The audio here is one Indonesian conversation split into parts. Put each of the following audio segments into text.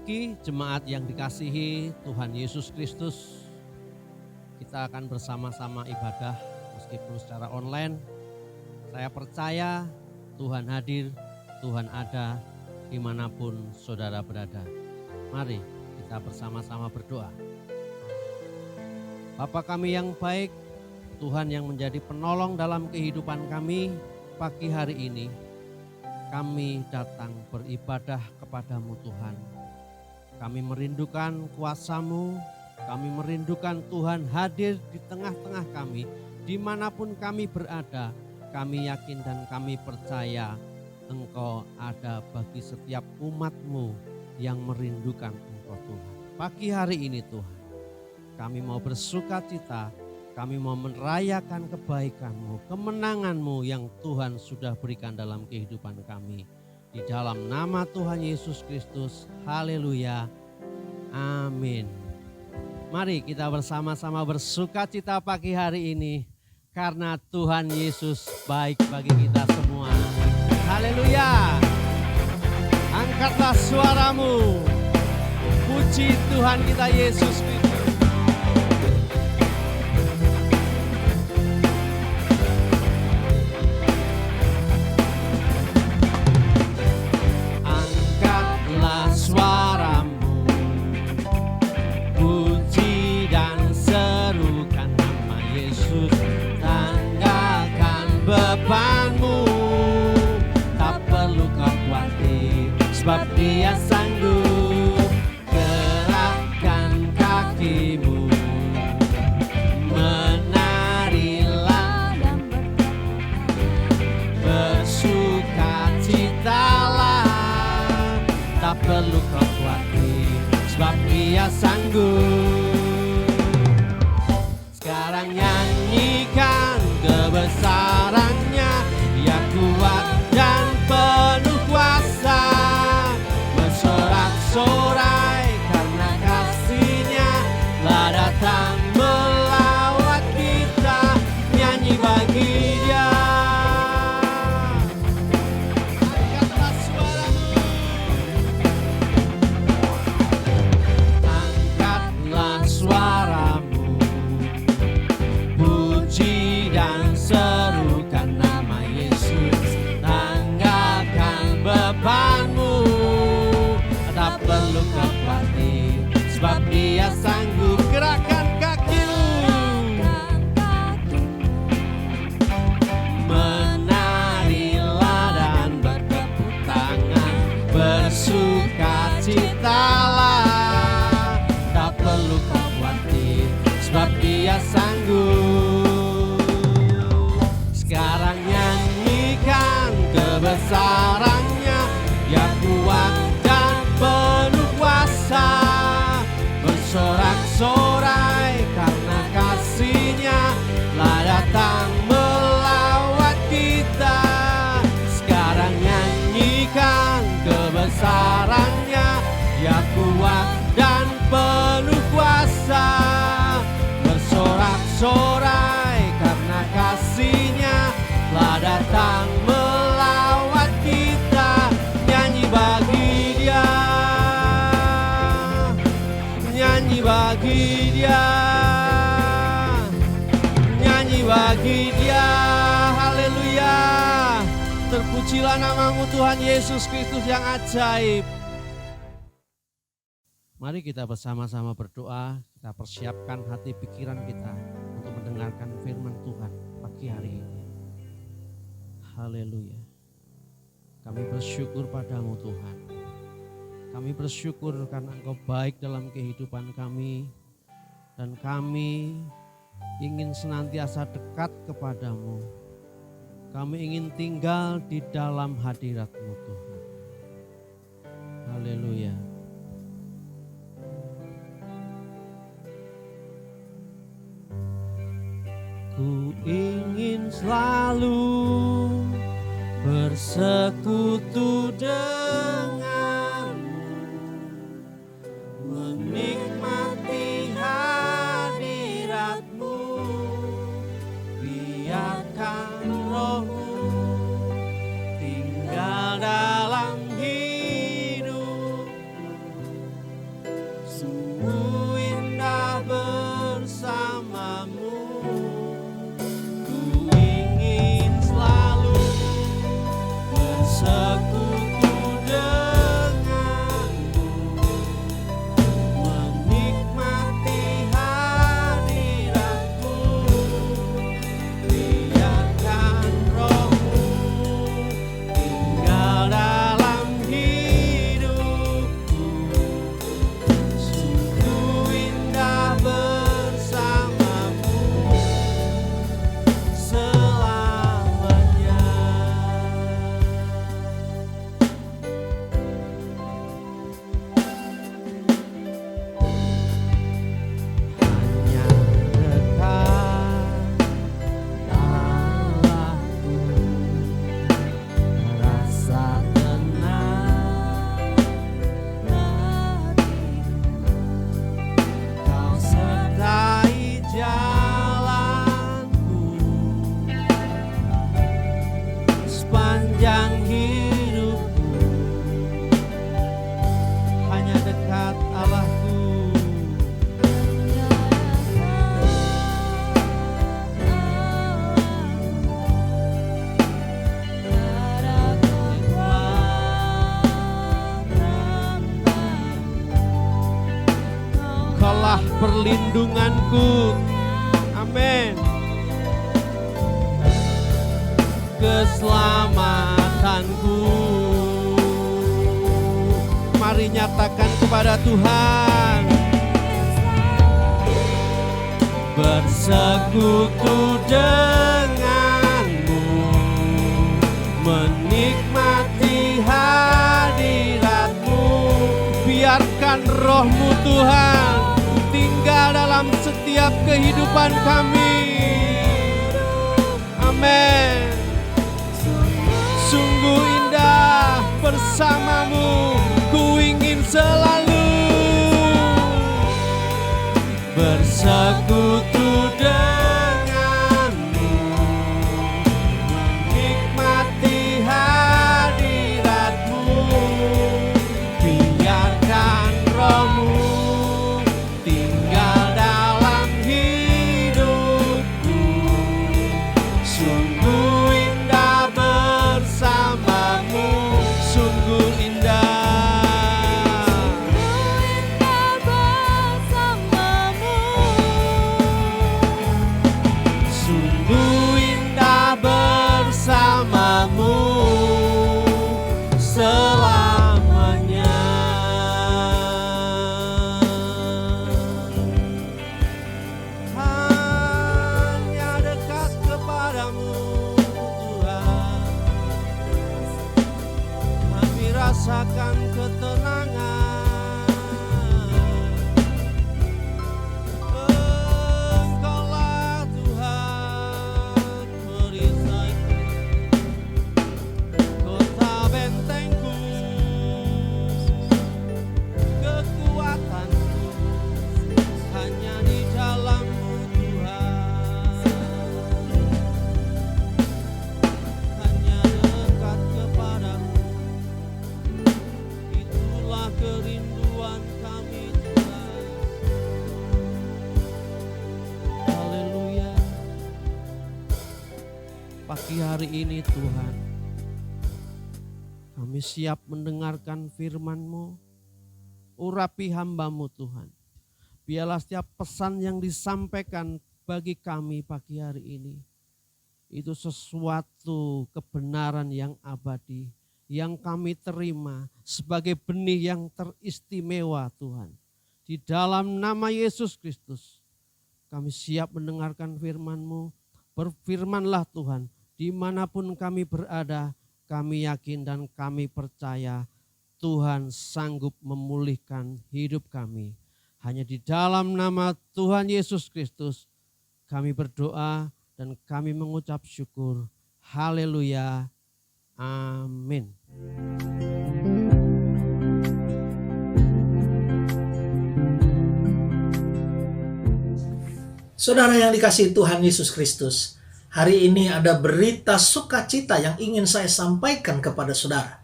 pagi jemaat yang dikasihi Tuhan Yesus Kristus. Kita akan bersama-sama ibadah meskipun secara online. Saya percaya Tuhan hadir, Tuhan ada dimanapun saudara berada. Mari kita bersama-sama berdoa. Bapa kami yang baik, Tuhan yang menjadi penolong dalam kehidupan kami, pagi hari ini kami datang beribadah kepadamu Tuhan. Kami merindukan kuasa-Mu, kami merindukan Tuhan hadir di tengah-tengah kami, dimanapun kami berada. Kami yakin dan kami percaya Engkau ada bagi setiap umat-Mu yang merindukan Engkau Tuhan. Pagi hari ini Tuhan, kami mau bersukacita, kami mau merayakan kebaikan-Mu, kemenangan-Mu yang Tuhan sudah berikan dalam kehidupan kami. Di dalam nama Tuhan Yesus Kristus, haleluya, amin. Mari kita bersama-sama bersukacita pagi hari ini, karena Tuhan Yesus baik bagi kita semua. Haleluya, angkatlah suaramu, puji Tuhan kita Yesus Kristus. Sebab Dia sanggup, gerakkan kakimu, menarilah dan bersukacitalah, tak perlu kau khawatir, sebab Dia sanggup. Sekarang nyanyikan kebesarannya, Dia kuat dan penuh kuasa. Sorai karena kasih-Nya telah datang melawat kita, nyanyi bagi Dia. Angkatlah suaramu, angkatlah suaramu, puji dan serukan nama Yesus, tanggalkan bebanmu. Tak perlu kau khawatir, sebab Dia sanggup, gerakkan kakimu, menarilah dan bertepuk tangan, bersukacitalah, tak perlu kau khawatir, sebab Dia sanggup. Sekarang nyanyikan kebesarannya, Dia kuat penuh kuasa, bersorak-sorai karena kasih-Nya telah datang melawat kita. Sekarang nyanyikan kebesarannya, Dia kuat dan penuh kuasa, bersorak-sorai karena kasih-Nya telah datang melawat kita, nyanyi bagi Dia. Nyanyi bagi Dia, nyanyi bagi Dia, haleluya. Terpujilah nama-Mu Tuhan Yesus Kristus yang ajaib. Mari kita bersama-sama berdoa, kita persiapkan hati pikiran kita untuk mendengarkan firman Tuhan pagi hari ini. Haleluya. Kami bersyukur padamu Tuhan. Kami bersyukur karena Engkau baik dalam kehidupan kami, dan kami ingin senantiasa dekat kepadamu. Kami ingin tinggal di dalam hadirat-Mu Tuhan. Haleluya. Ku ingin selalu bersekutu denganmu, menikmati hadirat-Mu, biarkan Roh-Mu tinggal dalam hidup, perlindunganku. Amin. Keselamatanku. Mari nyatakan kepada Tuhan. Bersekutu denganmu, menikmati hadiratmu. Biarkan rohmu Tuhan tinggal dalam setiap kehidupan kami. Amin. Sungguh indah bersamamu, ku ingin selalu bersekutu denganmu, menikmati hadiratmu. Biarkan rohmu tinggal dalam hidupku. Sungguh indah bersamamu, sungguh indah. Bersamamu selamanya. Hanya dekat kepadamu Tuhan, kami rasakan ketenangan. Kerinduan kami Tuhan. Haleluya. Pagi hari ini Tuhan, kami siap mendengarkan firman-Mu. Urapi hamba-Mu Tuhan. Biarlah setiap pesan yang disampaikan bagi kami pagi hari ini, itu sesuatu kebenaran yang abadi, yang kami terima sebagai benih yang teristimewa Tuhan. Di dalam nama Yesus Kristus, kami siap mendengarkan firman-Mu. Berfirmanlah Tuhan, dimanapun kami berada, kami yakin dan kami percaya Tuhan sanggup memulihkan hidup kami. Hanya di dalam nama Tuhan Yesus Kristus, kami berdoa dan kami mengucap syukur. Haleluya. Amin. Saudara yang dikasihi Tuhan Yesus Kristus, hari ini ada berita sukacita yang ingin saya sampaikan kepada saudara.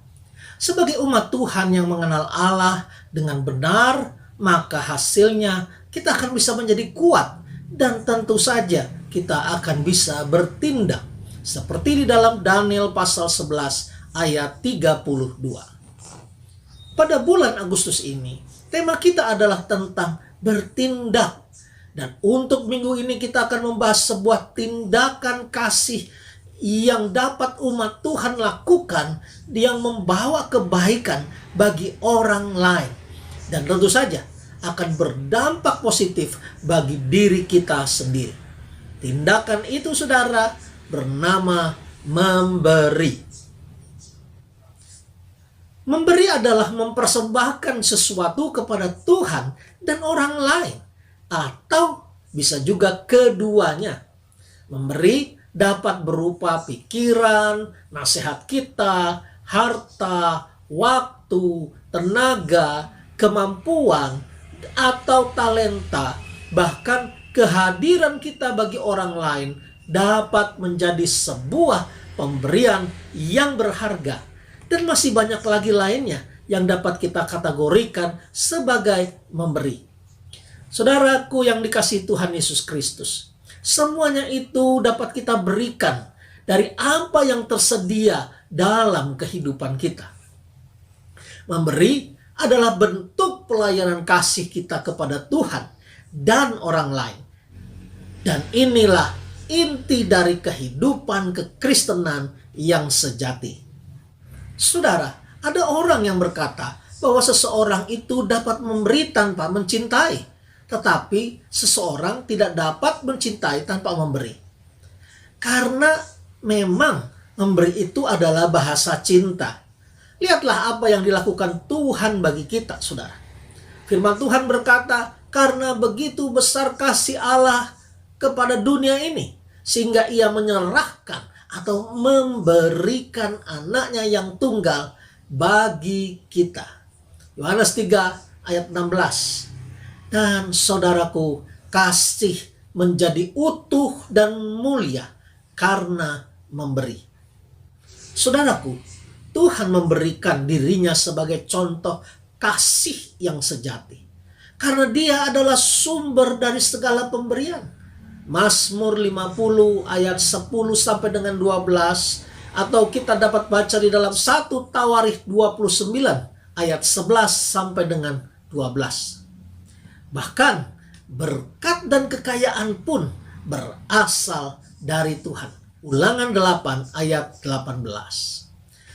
Sebagai umat Tuhan yang mengenal Allah dengan benar, maka hasilnya kita akan bisa menjadi kuat dan tentu saja kita akan bisa bertindak. Seperti di dalam Daniel pasal 11 ayat 32. Pada bulan Agustus ini, tema kita adalah tentang bertindak. Dan untuk minggu ini kita akan membahas sebuah tindakan kasih yang dapat umat Tuhan lakukan yang membawa kebaikan bagi orang lain. Dan tentu saja akan berdampak positif bagi diri kita sendiri. Tindakan itu saudara bernama memberi. Memberi adalah mempersembahkan sesuatu kepada Tuhan dan orang lain, atau bisa juga keduanya. Memberi dapat berupa pikiran, nasihat kita, harta, waktu, tenaga, kemampuan, atau talenta. Bahkan kehadiran kita bagi orang lain dapat menjadi sebuah pemberian yang berharga. Dan masih banyak lagi lainnya yang dapat kita kategorikan sebagai memberi. Saudaraku yang dikasihi Tuhan Yesus Kristus, semuanya itu dapat kita berikan dari apa yang tersedia dalam kehidupan kita. Memberi adalah bentuk pelayanan kasih kita kepada Tuhan dan orang lain. Dan inilah inti dari kehidupan kekristenan yang sejati. Saudara, ada orang yang berkata bahwa seseorang itu dapat memberi tanpa mencintai, tetapi seseorang tidak dapat mencintai tanpa memberi. Karena memang memberi itu adalah bahasa cinta. Lihatlah apa yang dilakukan Tuhan bagi kita, saudara. Firman Tuhan berkata, karena begitu besar kasih Allah kepada dunia ini, sehingga ia menyerahkan atau memberikan anaknya yang tunggal bagi kita. Yohanes 3 ayat 16. Dan saudaraku, kasih menjadi utuh dan mulia karena memberi. Saudaraku, Tuhan memberikan dirinya sebagai contoh kasih yang sejati. Karena dia adalah sumber dari segala pemberian. Mazmur 50 ayat 10 sampai dengan 12. Atau kita dapat baca di dalam 1 Tawarikh 29 ayat 11 sampai dengan 12. Bahkan berkat dan kekayaan pun berasal dari Tuhan. Ulangan 8 ayat 18.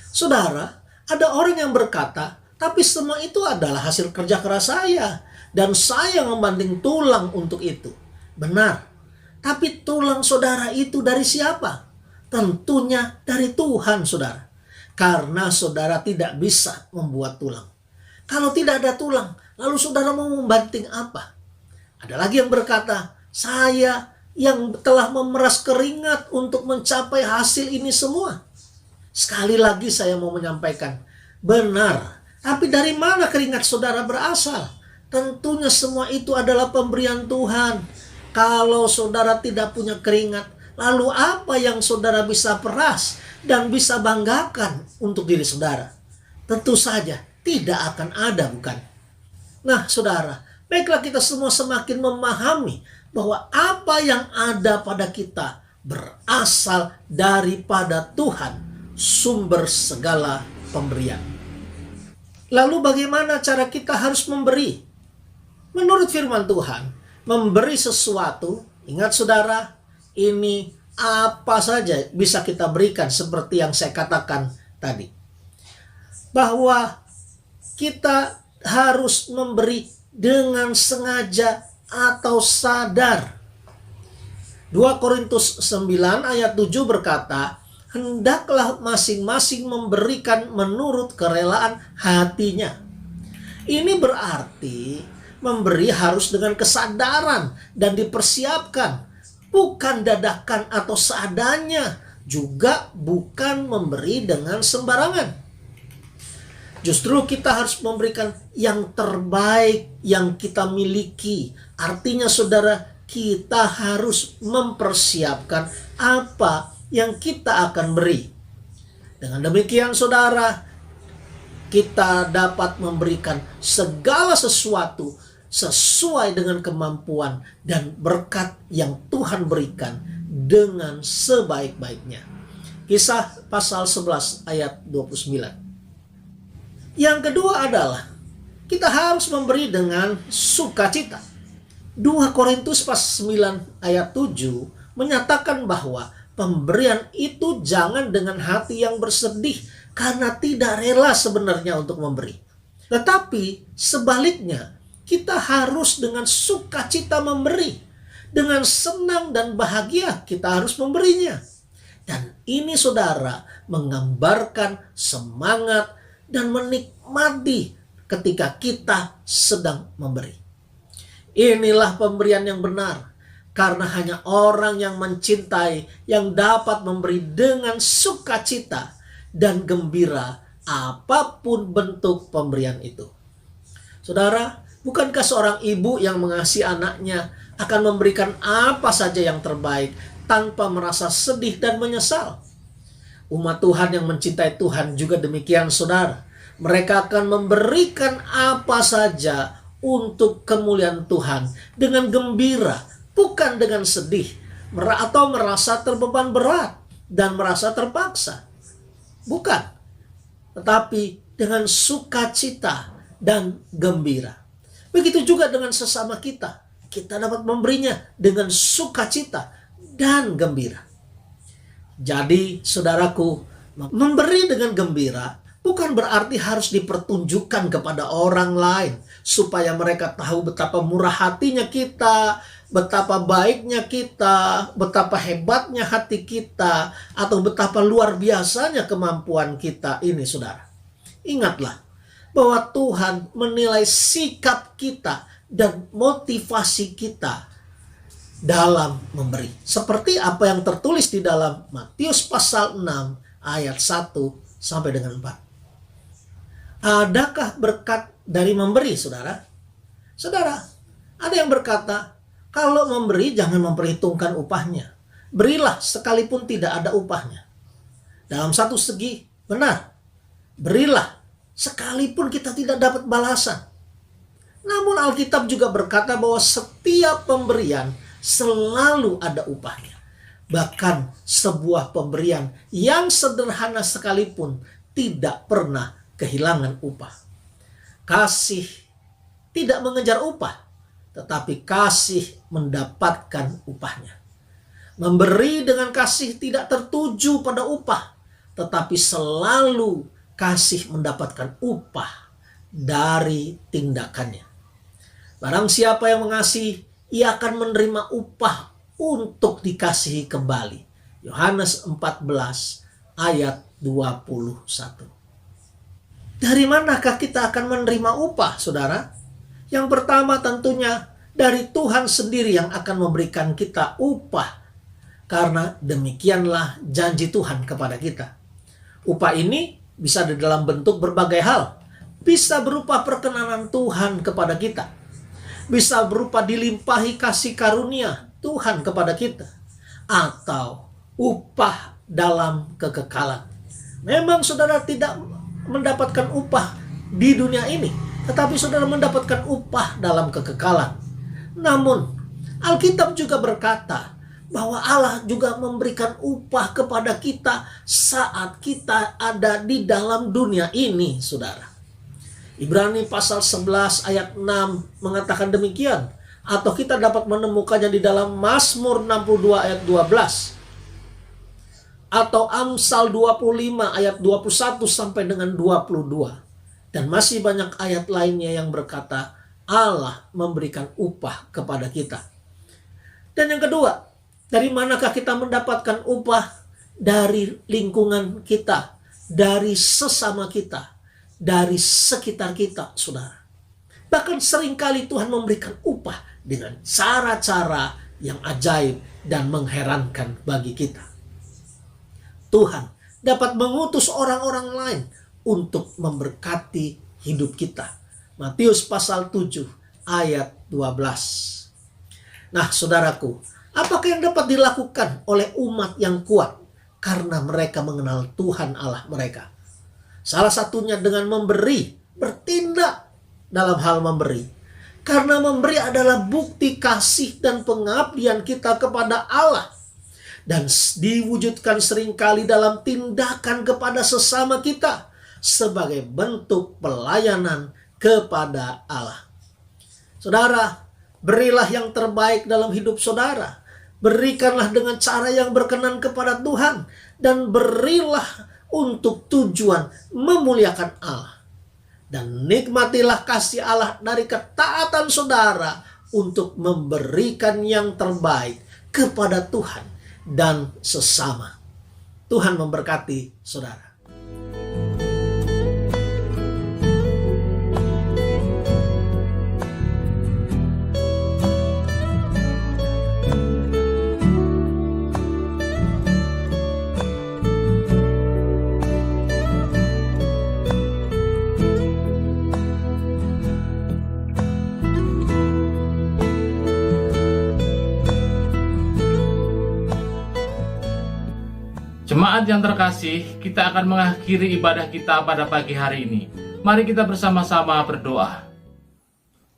Saudara, ada orang yang berkata, tapi semua itu adalah hasil kerja keras saya, dan saya membanding tulang untuk itu. Benar, tapi tulang saudara itu dari siapa? Tentunya dari Tuhan, saudara. Karena saudara tidak bisa membuat tulang. Kalau tidak ada tulang, lalu saudara mau membanting apa? Ada lagi yang berkata, saya yang telah memeras keringat untuk mencapai hasil ini semua. Sekali lagi saya mau menyampaikan, benar. Tapi dari mana keringat saudara berasal? Tentunya semua itu adalah pemberian Tuhan. Kalau saudara tidak punya keringat, lalu apa yang saudara bisa peras dan bisa banggakan untuk diri saudara? Tentu saja tidak akan ada, bukan? Nah, saudara, baiklah kita semua semakin memahami bahwa apa yang ada pada kita berasal daripada Tuhan, sumber segala pemberian. Lalu bagaimana cara kita harus memberi? Menurut firman Tuhan, memberi sesuatu, ingat saudara, ini apa saja bisa kita berikan seperti yang saya katakan tadi. Bahwa kita harus memberi dengan sengaja atau sadar. 2 Korintus 9 ayat 7 berkata, hendaklah masing-masing memberikan menurut kerelaan hatinya. Ini berarti memberi harus dengan kesadaran dan dipersiapkan, bukan dadakan atau seadanya, juga bukan memberi dengan sembarangan. Justru kita harus memberikan yang terbaik yang kita miliki. Artinya saudara, kita harus mempersiapkan apa yang kita akan beri. Dengan demikian saudara, kita dapat memberikan segala sesuatu sesuai dengan kemampuan dan berkat yang Tuhan berikan dengan sebaik-baiknya. Kisah pasal 11 ayat 29. Yang kedua adalah kita harus memberi dengan sukacita. 2 Korintus pasal 9 ayat 7 menyatakan bahwa pemberian itu jangan dengan hati yang bersedih karena tidak rela sebenarnya untuk memberi. Tetapi sebaliknya, kita harus dengan sukacita memberi. Dengan senang dan bahagia kita harus memberinya. Dan ini saudara menggambarkan semangat dan menikmati ketika kita sedang memberi. Inilah pemberian yang benar. Karena hanya orang yang mencintai yang dapat memberi dengan sukacita dan gembira apapun bentuk pemberian itu. Saudara, bukankah seorang ibu yang mengasihi anaknya akan memberikan apa saja yang terbaik tanpa merasa sedih dan menyesal? Umat Tuhan yang mencintai Tuhan juga demikian, saudara. Mereka akan memberikan apa saja untuk kemuliaan Tuhan dengan gembira, bukan dengan sedih atau merasa terbeban berat dan merasa terpaksa. Bukan, tetapi dengan sukacita dan gembira. Begitu juga dengan sesama kita. kita dapat memberinya dengan sukacita dan gembira. Jadi saudaraku, memberi dengan gembira bukan berarti harus dipertunjukkan kepada orang lain supaya mereka tahu betapa murah hatinya kita, betapa baiknya kita, betapa hebatnya hati kita, atau betapa luar biasanya kemampuan kita ini, saudara. Ingatlah bahwa Tuhan menilai sikap kita dan motivasi kita dalam memberi. Seperti apa yang tertulis di dalam Matius pasal 6 ayat 1 sampai dengan 4. Adakah berkat dari memberi, saudara? Saudara, ada yang berkata, kalau memberi jangan memperhitungkan upahnya. Berilah sekalipun tidak ada upahnya. Dalam satu segi, benar. Berilah sekalipun kita tidak dapat balasan. Namun Alkitab juga berkata bahwa setiap pemberian selalu ada upahnya. Bahkan sebuah pemberian yang sederhana sekalipun tidak pernah kehilangan upah. Kasih tidak mengejar upah, tetapi kasih mendapatkan upahnya. Memberi dengan kasih tidak tertuju pada upah, tetapi selalu kasih mendapatkan upah dari tindakannya. Barang siapa yang mengasihi, ia akan menerima upah untuk dikasihi kembali. Yohanes 14 ayat 21. Dari manakah kita akan menerima upah, saudara? Yang pertama tentunya dari Tuhan sendiri yang akan memberikan kita upah. Karena demikianlah janji Tuhan kepada kita. Upah ini bisa di dalam bentuk berbagai hal. Bisa berupa perkenanan Tuhan kepada kita. Bisa berupa dilimpahi kasih karunia Tuhan kepada kita. Atau upah dalam kekekalan. Memang saudara tidak mendapatkan upah di dunia ini, tetapi saudara mendapatkan upah dalam kekekalan. Namun Alkitab juga berkata bahwa Allah juga memberikan upah kepada kita saat kita ada di dalam dunia ini, saudara. Ibrani pasal 11 ayat 6 mengatakan demikian. Atau kita dapat menemukannya di dalam Mazmur 62 ayat 12. Atau Amsal 25 ayat 21 sampai dengan 22. Dan masih banyak ayat lainnya yang berkata Allah memberikan upah kepada kita. Dan yang kedua, dari manakah kita mendapatkan upah? Dari lingkungan kita, dari sesama kita, dari sekitar kita, saudara. Bahkan seringkali Tuhan memberikan upah dengan cara-cara yang ajaib dan mengherankan bagi kita. Tuhan dapat mengutus orang-orang lain untuk memberkati hidup kita. Matius pasal 7 ayat 12. Nah, saudaraku, apakah yang dapat dilakukan oleh umat yang kuat karena mereka mengenal Tuhan Allah mereka? Salah satunya dengan memberi, bertindak dalam hal memberi. Karena memberi adalah bukti kasih dan pengabdian kita kepada Allah. Dan diwujudkan seringkali dalam tindakan kepada sesama kita sebagai bentuk pelayanan kepada Allah. Saudara, berilah yang terbaik dalam hidup saudara. Berikanlah dengan cara yang berkenan kepada Tuhan. Dan berilah untuk tujuan memuliakan Allah. Dan nikmatilah kasih Allah dari ketaatan saudara untuk memberikan yang terbaik kepada Tuhan dan sesama. Tuhan memberkati saudara. Jemaat yang terkasih, kita akan mengakhiri ibadah kita pada pagi hari ini. Mari kita bersama-sama berdoa.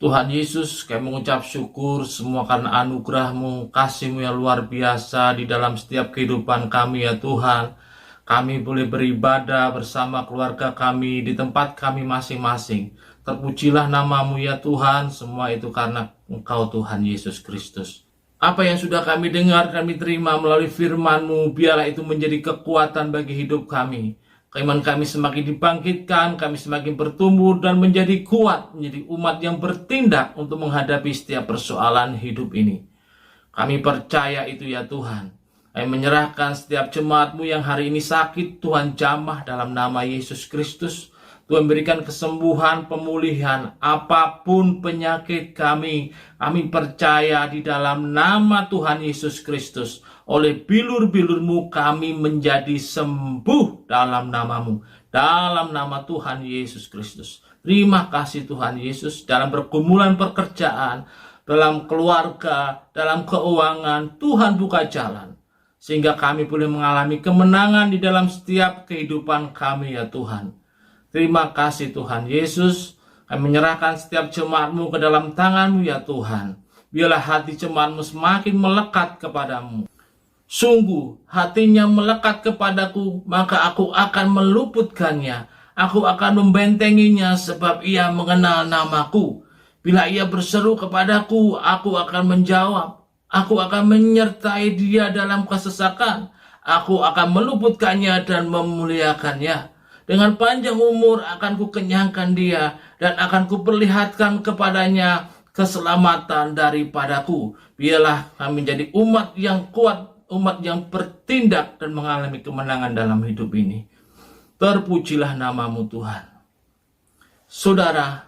Tuhan Yesus, kami mengucap syukur semua karena anugerah-Mu, kasih-Mu yang luar biasa di dalam setiap kehidupan kami ya Tuhan. Kami boleh beribadah bersama keluarga kami di tempat kami masing-masing. Terpujilah namamu ya Tuhan, semua itu karena Engkau Tuhan Yesus Kristus. Apa yang sudah kami dengar, kami terima melalui firman-Mu, biarlah itu menjadi kekuatan bagi hidup kami. Iman kami semakin dibangkitkan, kami semakin bertumbuh dan menjadi kuat, menjadi umat yang bertindak untuk menghadapi setiap persoalan hidup ini. Kami percaya itu ya Tuhan. Kami menyerahkan setiap jemaat-Mu yang hari ini sakit, Tuhan jamah dalam nama Yesus Kristus. Tuhan berikan kesembuhan, pemulihan, apapun penyakit kami percaya di dalam nama Tuhan Yesus Kristus. Oleh bilur-bilur-Mu kami menjadi sembuh dalam nama-Mu, dalam nama Tuhan Yesus Kristus. Terima kasih Tuhan Yesus, dalam pergumulan pekerjaan, dalam keluarga, dalam keuangan, Tuhan buka jalan. Sehingga kami boleh mengalami kemenangan di dalam setiap kehidupan kami ya Tuhan. Terima kasih Tuhan Yesus. Kami menyerahkan setiap jemaat-Mu ke dalam tangan-Mu ya Tuhan. Biarlah hati jemaat-Mu semakin melekat kepadamu. Sungguh hatinya melekat kepadaku, maka aku akan meluputkannya. Aku akan membentenginya sebab ia mengenal namaku. Bila ia berseru kepadaku, aku akan menjawab. Aku akan menyertai dia dalam kesesakan. Aku akan meluputkannya dan memuliakannya. Dengan panjang umur akan kukenyangkan dia dan akan kuperlihatkan kepadanya keselamatan daripadaku. Biarlah kami menjadi umat yang kuat, umat yang bertindak dan mengalami kemenangan dalam hidup ini. Terpujilah namamu Tuhan. Saudara,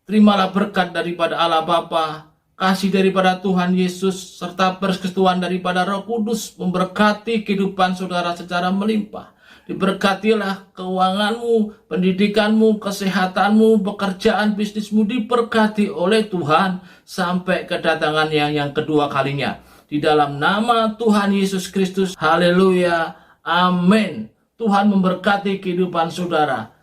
terimalah berkat daripada Allah Bapa, kasih daripada Tuhan Yesus, serta persekutuan daripada Roh Kudus memberkati kehidupan saudara secara melimpah. Diberkatilah keuanganmu, pendidikanmu, kesehatanmu, pekerjaan, bisnismu diberkati oleh Tuhan sampai kedatangan yang kedua kalinya. Di dalam nama Tuhan Yesus Kristus, haleluya, amin. Tuhan memberkati kehidupan saudara.